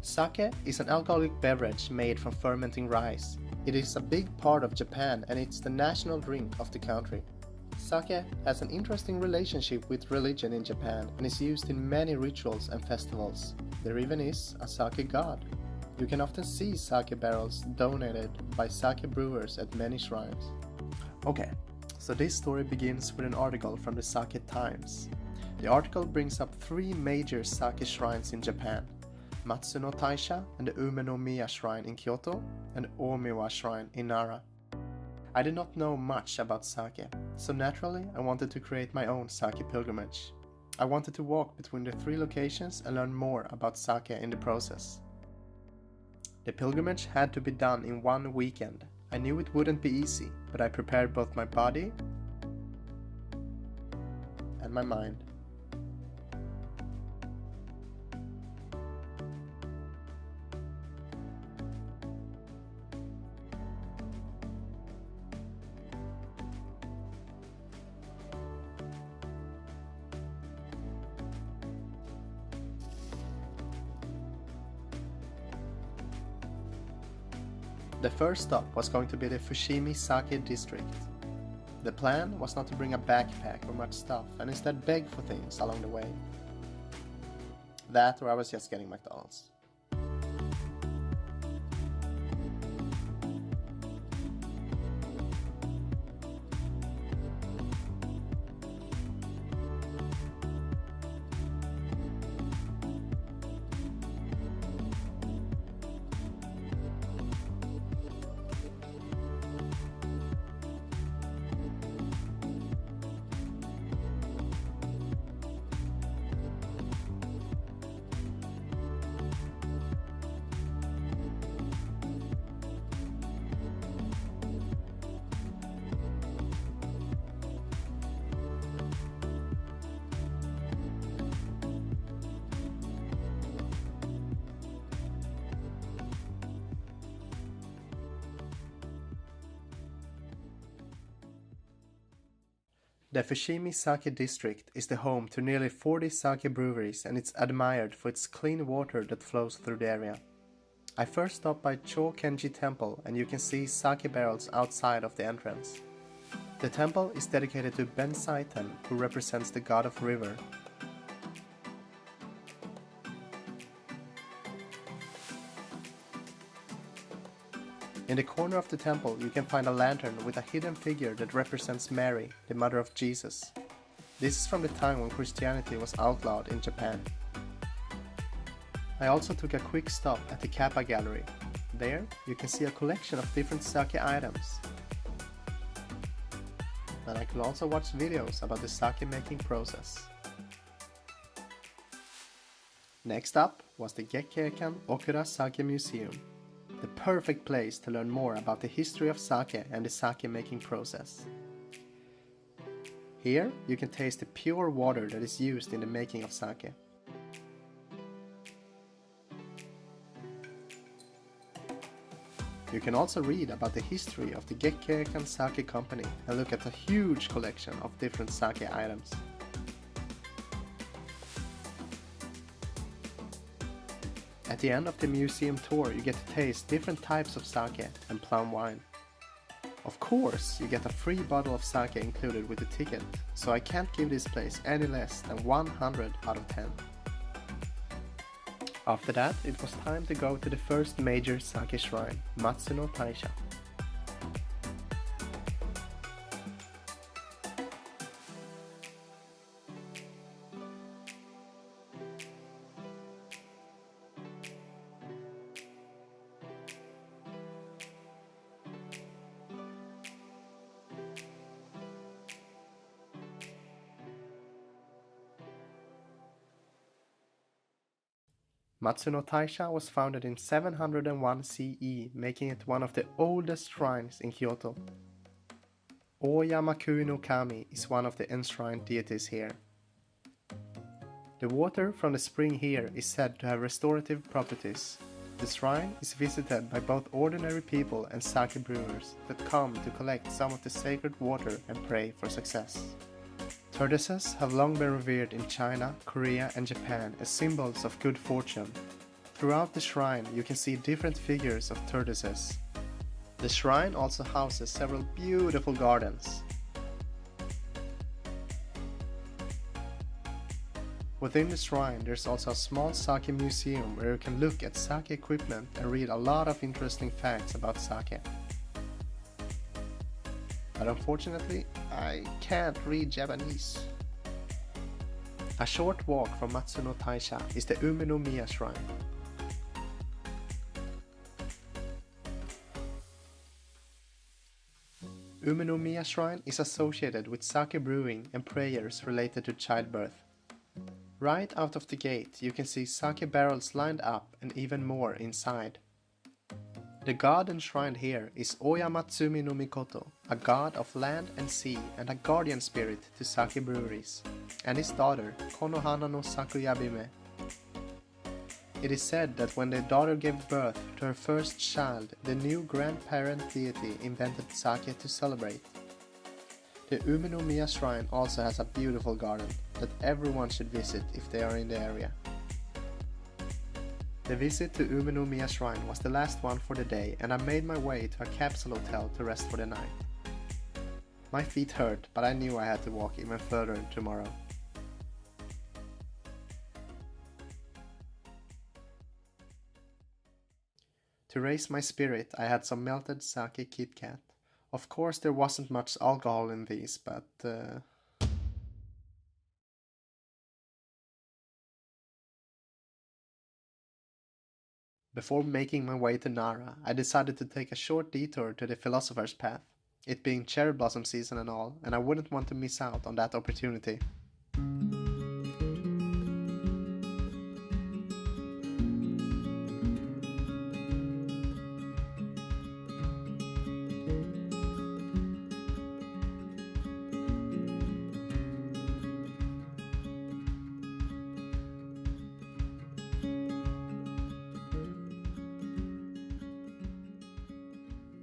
Sake is an alcoholic beverage made from fermenting rice. It is a big part of Japan and it's the national drink of the country. Sake has an interesting relationship with religion in Japan and is used in many rituals and festivals. There even is a sake god. You can often see sake barrels donated by sake brewers at many shrines. Okay, so this story begins with an article from the Sake Times. The article brings up 3 major sake shrines in Japan: Matsuno Taisha and the Umenomiya Shrine in Kyoto and Omiwa Shrine in Nara. I did not know much about sake, so naturally I wanted to create my own sake pilgrimage. I wanted to walk between the 3 locations and learn more about sake in the process. The pilgrimage had to be done in 1 weekend. I knew it wouldn't be easy, but I prepared both my body and my mind. The first stop was going to be the Fushimi Sake district. The plan was not to bring a backpack or much stuff and instead beg for things along the way. That or I was just getting McDonald's. The Fushimi Sake district is the home to nearly 40 sake breweries and it's admired for its clean water that flows through the area. I first stopped by Cho-Kenji Temple and you can see sake barrels outside of the entrance. The temple is dedicated to Ben Saiten, who represents the god of river. In the corner of the temple you can find a lantern with a hidden figure that represents Mary, the mother of Jesus. This is from the time when Christianity was outlawed in Japan. I also took a quick stop at the Kappa Gallery. There you can see a collection of different sake items. And I could also watch videos about the sake making process. Next up was the Gekkeikan Okura Sake Museum. The perfect place to learn more about the history of sake and the sake making process. Here you can taste the pure water that is used in the making of sake. You can also read about the history of the Gekkeikan Sake Company and look at a huge collection of different sake items. At the end of the museum tour you get to taste different types of sake and plum wine. Of course you get a free bottle of sake included with the ticket, so I can't give this place any less than 100 out of 10. After that it was time to go to the first major sake shrine, Matsuno Taisha. Matsuno Taisha was founded in 701 CE, making it one of the oldest shrines in Kyoto. Oyamaku no Kami is one of the enshrined deities here. The water from the spring here is said to have restorative properties. The shrine is visited by both ordinary people and sake brewers that come to collect some of the sacred water and pray for success. Tortoises have long been revered in China, Korea and Japan as symbols of good fortune. Throughout the shrine you can see different figures of tortoises. The shrine also houses several beautiful gardens. Within the shrine there's also a small sake museum where you can look at sake equipment and read a lot of interesting facts about sake. But unfortunately, I can't read Japanese. A short walk from Matsuno Taisha is the Umenomiya Shrine. Umenomiya Shrine is associated with sake brewing and prayers related to childbirth. Right out of the gate you can see sake barrels lined up and even more inside. The god enshrined here is Oya Matsumi no Mikoto, a god of land and sea and a guardian spirit to sake breweries, and his daughter Konohana no Sakuyabime. It is said that when the daughter gave birth to her first child, the new grandparent deity invented sake to celebrate. The Umenomiya Shrine also has a beautiful garden that everyone should visit if they are in the area. The visit to Umenomiya Shrine was the last one for the day and I made my way to a capsule hotel to rest for the night. My feet hurt, but I knew I had to walk even further tomorrow. To raise my spirit I had some melted sake Kit Kat. Of course there wasn't much alcohol in these, but Before making my way to Nara, I decided to take a short detour to the Philosopher's Path, it being cherry blossom season and all, and I wouldn't want to miss out on that opportunity.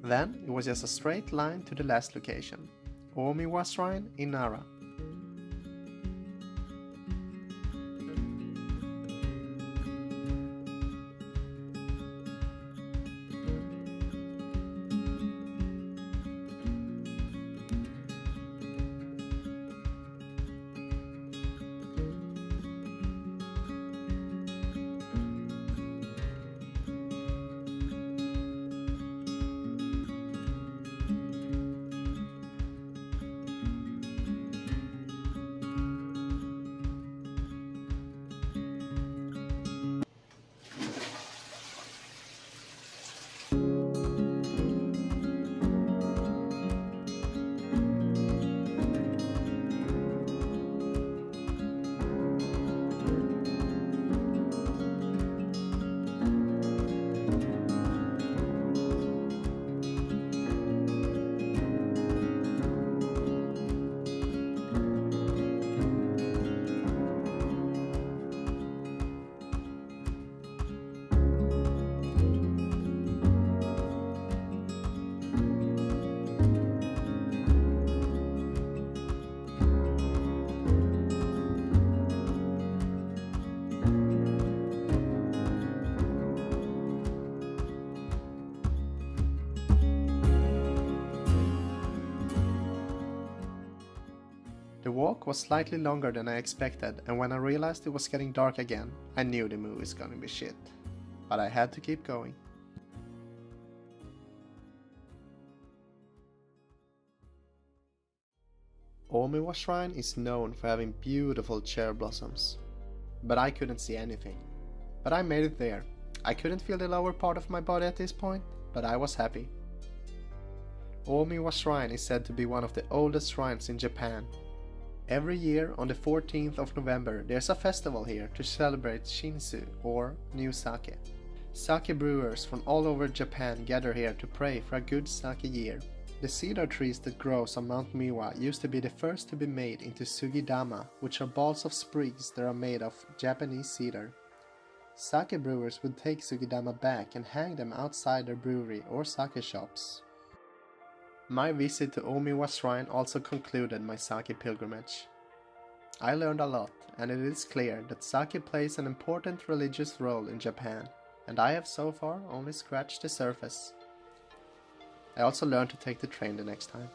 Then it was just a straight line to the last location, Omiwa Shrine in Nara. The walk was slightly longer than I expected, and when I realized it was getting dark again, I knew the movie's gonna be shit. But I had to keep going. Omiwa Shrine is known for having beautiful cherry blossoms. But I couldn't see anything. But I made it there. I couldn't feel the lower part of my body at this point, but I was happy. Omiwa Shrine is said to be one of the oldest shrines in Japan. Every year on the 14th of November there's a festival here to celebrate Shinsu or New Sake. Sake brewers from all over Japan gather here to pray for a good sake year. The cedar trees that grows on Mount Miwa used to be the first to be made into sugidama, which are balls of sprigs that are made of Japanese cedar. Sake brewers would take sugidama back and hang them outside their brewery or sake shops. My visit to Omiwa Shrine also concluded my sake pilgrimage. I learned a lot, and it is clear that sake plays an important religious role in Japan. and I have so far only scratched the surface. I also learned to take the train the next time.